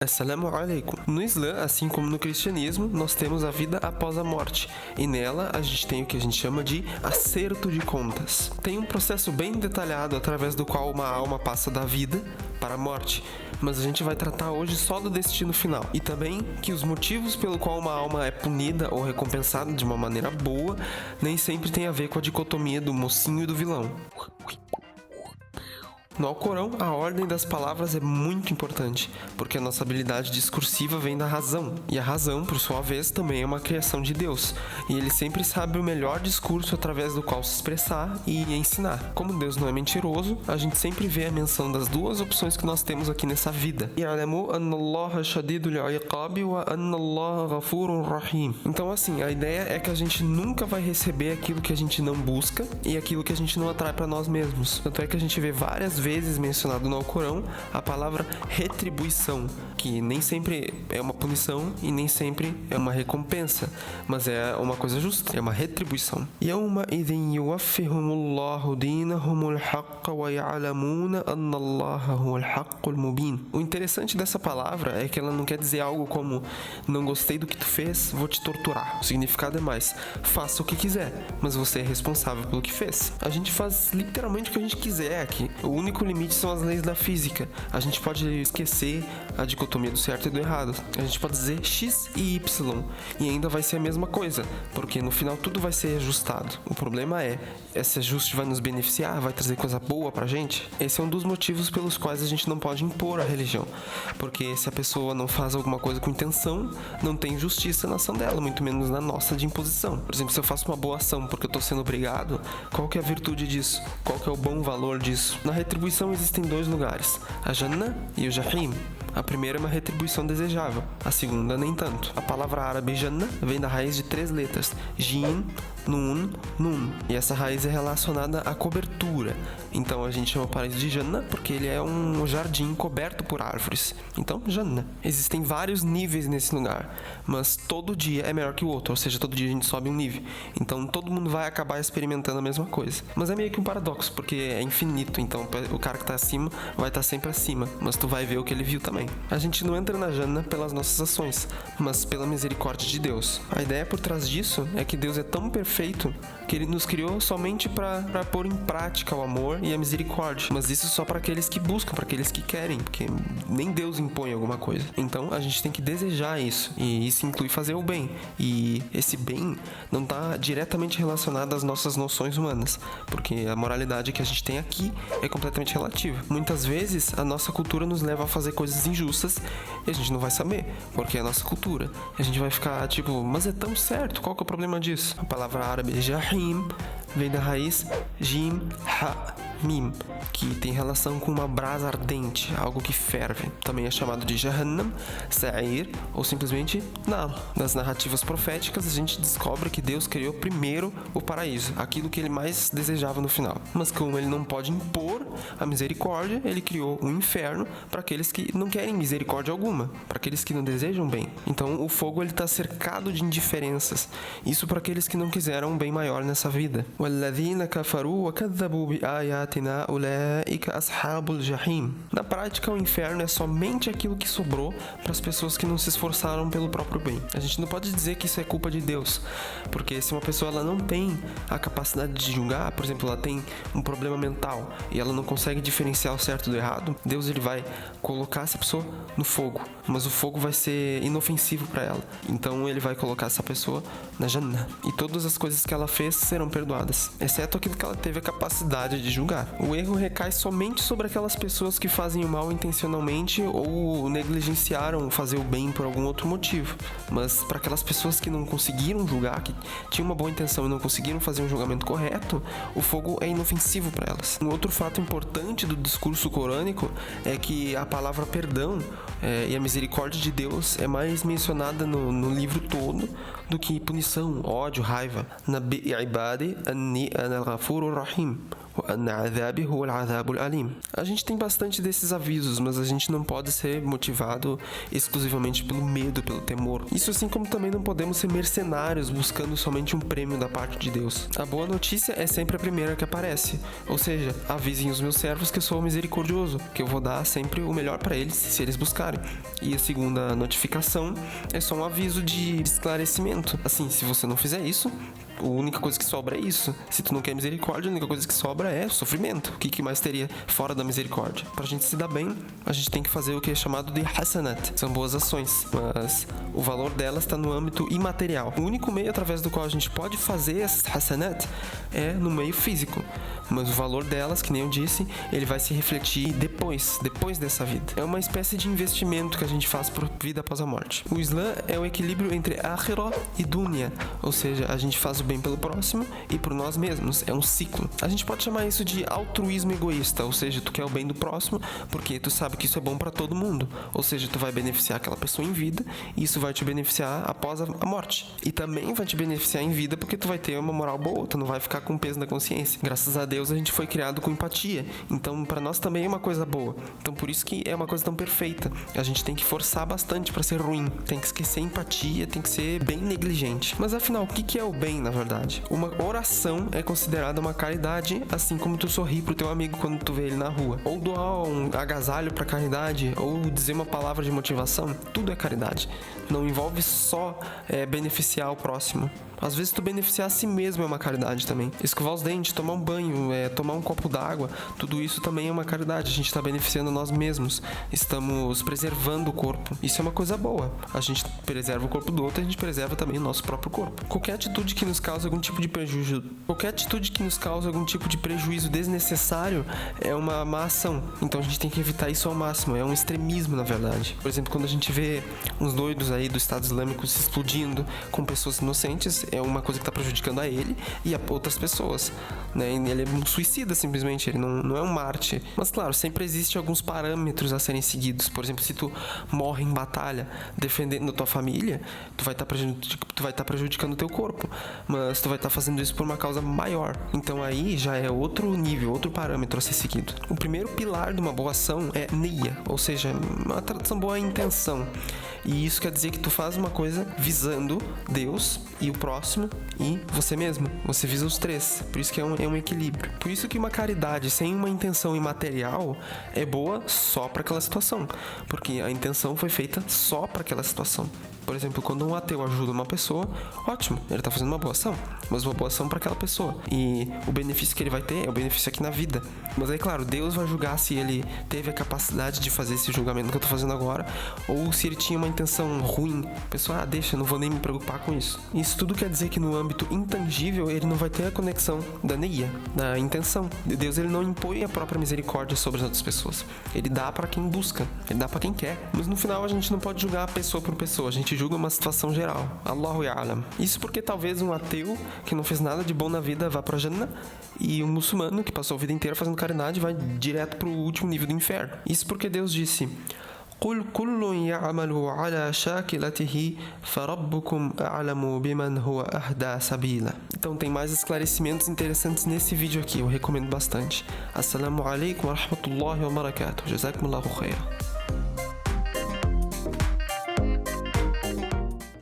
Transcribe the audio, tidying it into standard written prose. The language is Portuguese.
Assalamu alaikum. No Islã, assim como no cristianismo, nós temos a vida após a morte, e nela a gente tem o que a gente chama de acerto de contas. Tem um processo bem detalhado através do qual uma alma passa da vida para a morte, mas a gente vai tratar hoje só do destino final, e também que os motivos pelo qual uma alma é punida ou recompensada de uma maneira boa nem sempre tem a ver com a dicotomia do mocinho e do vilão. No Alcorão, a ordem das palavras é muito importante, porque a nossa habilidade discursiva vem da razão, e a razão, por sua vez, também é uma criação de Deus, e ele sempre sabe o melhor discurso através do qual se expressar e ensinar. Como Deus não é mentiroso, a gente sempre vê a menção das duas opções que nós temos aqui nessa vida. Então assim, a ideia é que a gente nunca vai receber aquilo que a gente não busca e aquilo que a gente não atrai para nós mesmos. Tanto é que a gente vê várias vezes mencionado no Alcorão a palavra retribuição, que nem sempre é uma punição e nem sempre é uma recompensa, mas é uma coisa justa, é uma retribuição. O interessante dessa palavra é que ela não quer dizer algo como não gostei do que tu fez, vou te torturar. O significado é mais, faça o que quiser, mas você é responsável pelo que fez. A gente faz literalmente o que a gente quiser aqui. O único limite são as leis da física. A gente pode esquecer a dicotomia do certo e do errado. A gente pode dizer X e Y e ainda vai ser a mesma coisa, porque no final tudo vai ser ajustado. O problema é, esse ajuste vai nos beneficiar? Vai trazer coisa boa pra gente? Esse é um dos motivos pelos quais a gente não pode impor a religião, porque se a pessoa não faz alguma coisa com intenção, não tem justiça na ação dela, muito menos na nossa de imposição. Por exemplo, se eu faço uma boa ação porque eu tô sendo obrigado, qual que é a virtude disso? Qual que é o bom valor disso? Na retribuição existem dois lugares, a Jannah e o Jahim. A primeira é uma retribuição desejável, a segunda nem tanto. A palavra árabe Jannah vem da raiz de 3 letras, Jin, Nun, Nun. E essa raiz é relacionada à cobertura. Então a gente chama o paraíso de Jannah porque ele é um jardim coberto por árvores. Então, Jannah. Existem vários níveis nesse lugar, mas todo dia é melhor que o outro, ou seja, todo dia a gente sobe um nível. Então todo mundo vai acabar experimentando a mesma coisa. Mas é meio que um paradoxo, porque é infinito, então o cara que tá acima vai estar sempre acima, mas tu vai ver o que ele viu também. A gente não entra na Jannah pelas nossas ações, mas pela misericórdia de Deus. A ideia por trás disso é que Deus é tão perfeito que ele nos criou somente para pôr em prática o amor e a misericórdia, mas isso só para aqueles que buscam, para aqueles que querem, porque nem Deus impõe alguma coisa. Então a gente tem que desejar isso, e isso inclui fazer o bem, e esse bem não está diretamente relacionado às nossas noções humanas, porque a moralidade que a gente tem aqui é completamente relativa. Muitas vezes a nossa cultura nos leva a fazer coisas injustas e a gente não vai saber, porque é a nossa cultura. A gente vai ficar tipo, mas é tão certo, qual que é o problema disso? A palavra árabe Jahim vem da raiz Jim, Ha, Mim, que tem relação com uma brasa ardente, algo que ferve. Também é chamado de Jahannam, Sa'ir ou simplesmente Nar. Nas narrativas proféticas a gente descobre que Deus criou primeiro o paraíso, aquilo que ele mais desejava no final. Mas como ele não pode impor a misericórdia, ele criou um inferno para aqueles que não querem misericórdia alguma, para aqueles que não desejam bem. Então o fogo ele está cercado de indiferenças, isso para aqueles que não quiseram um bem maior nessa vida. Na prática, o inferno é somente aquilo que sobrou para as pessoas que não se esforçaram pelo próprio bem. A gente não pode dizer que isso é culpa de Deus, porque se uma pessoa ela não tem a capacidade de julgar, por exemplo, ela tem um problema mental e ela não consegue diferenciar o certo do errado, Deus ele vai colocar essa pessoa no fogo, mas o fogo vai ser inofensivo para ela. Então ele vai colocar essa pessoa na Jannah e todas as coisas que ela fez serão perdoadas, exceto aquilo que ela teve a capacidade de julgar. O erro recai somente sobre aquelas pessoas que fazem o mal intencionalmente ou negligenciaram fazer o bem por algum outro motivo. Mas para aquelas pessoas que não conseguiram julgar, que tinham uma boa intenção e não conseguiram fazer um julgamento correto, o fogo é inofensivo para elas. Um outro fato importante do discurso corânico é que a palavra perdão e a misericórdia de Deus é mais mencionada no livro todo do que punição, ódio, raiva. Nabi ibadi anni ana al-ghafurur rahim wa anna العذاب هو العذاب الأليم. A gente tem bastante desses avisos, mas a gente não pode ser motivado exclusivamente pelo medo, pelo temor. Isso assim como também não podemos ser mercenários buscando somente um prêmio da parte de Deus. A boa notícia é sempre a primeira que aparece, ou seja, avisem os meus servos que eu sou misericordioso, que eu vou dar sempre o melhor para eles se eles buscarem. E a segunda notificação é só um aviso de esclarecimento. Assim, se você não fizer isso, a única coisa que sobra é isso. Se tu não quer misericórdia, a única coisa que sobra é sofrimento. O que mais teria fora da misericórdia? Pra gente se dar bem, a gente tem que fazer o que é chamado de hasanat. São boas ações, mas o valor delas está no âmbito imaterial. O único meio através do qual a gente pode fazer essas hasanat é no meio físico. Mas o valor delas, que nem eu disse, ele vai se refletir depois dessa vida. É uma espécie de investimento que a gente faz por vida após a morte. O Islã é o equilíbrio entre akhirah e dunya, ou seja, a gente faz o bem pelo próximo e por nós mesmos. É um ciclo. A gente pode chamar isso de altruísmo egoísta, ou seja, tu quer o bem do próximo porque tu sabe que isso é bom pra todo mundo, ou seja, tu vai beneficiar aquela pessoa em vida e isso vai te beneficiar após a morte. E também vai te beneficiar em vida porque tu vai ter uma moral boa, tu não vai ficar com peso na consciência. Graças a Deus a gente foi criado com empatia, então pra nós também é uma coisa boa. Então por isso que é uma coisa tão perfeita. A gente tem que forçar bastante pra ser ruim, tem que esquecer empatia, tem que ser bem negligente. Mas afinal, o que é o bem na verdade? Uma oração é considerada uma caridade, assim como tu sorrir pro teu amigo quando tu vê ele na rua, ou doar um agasalho pra caridade, ou dizer uma palavra de motivação. Tudo é caridade. Não envolve só beneficiar o próximo. Às vezes tu beneficiar a si mesmo é uma caridade também. Escovar os dentes, tomar um banho, tomar um copo d'água, tudo isso também é uma caridade. A gente está beneficiando nós mesmos. Estamos preservando o corpo. Isso é uma coisa boa. A gente preserva o corpo do outro, a gente preserva também o nosso próprio corpo. Qualquer atitude que nos cause algum tipo de prejuízo desnecessário é uma má ação. Então a gente tem que evitar isso ao máximo. É um extremismo, na verdade. Por exemplo, quando a gente vê uns doidos aí do Estado Islâmico se explodindo com pessoas inocentes, é uma coisa que está prejudicando a ele e a outras pessoas, né? Ele é um suicida, simplesmente, ele não é um mártir. Mas claro, sempre existe alguns parâmetros a serem seguidos. Por exemplo, se tu morre em batalha defendendo a tua família, tu vai estar prejudicando o teu corpo, mas tu vai estar fazendo isso por uma causa maior. Então aí já é outro nível, outro parâmetro a ser seguido. O primeiro pilar de uma boa ação é niyya, ou seja, uma tradução boa é intenção. E isso quer dizer que tu faz uma coisa visando Deus e o próximo e você mesmo. Você visa os três. Por isso que é um equilíbrio. Por isso que uma caridade sem uma intenção imaterial é boa só para aquela situação. Porque a intenção foi feita só para aquela situação. Por exemplo, quando um ateu ajuda uma pessoa, ótimo, ele tá fazendo uma boa ação, mas uma boa ação para aquela pessoa. E o benefício que ele vai ter é o benefício aqui na vida. Mas aí, claro, Deus vai julgar se ele teve a capacidade de fazer esse julgamento que eu tô fazendo agora, ou se ele tinha uma intenção ruim. Pessoal, deixa, não vou nem me preocupar com isso. Isso tudo quer dizer que no âmbito intangível, ele não vai ter a conexão da niyya, da intenção. Deus, ele não impõe a própria misericórdia sobre as outras pessoas. Ele dá para quem busca, ele dá para quem quer. Mas no final a gente não pode julgar pessoa por pessoa, a gente julga uma situação geral. Allahu Ya'lam. Isso porque talvez um ateu que não fez nada de bom na vida vá pra Jannah e um muçulmano que passou a vida inteira fazendo caridade vai direto pro último nível do inferno. Isso porque Deus disse: قل كل يعمل على شاكلته فربكم أعلم بمن هو أهدى سبيلا. Então tem mais esclarecimentos interessantes nesse vídeo aqui, eu recomendo bastante. Assalamu alaikum wa rahmatullahi wa barakatuh. Jazakumullahu khaira.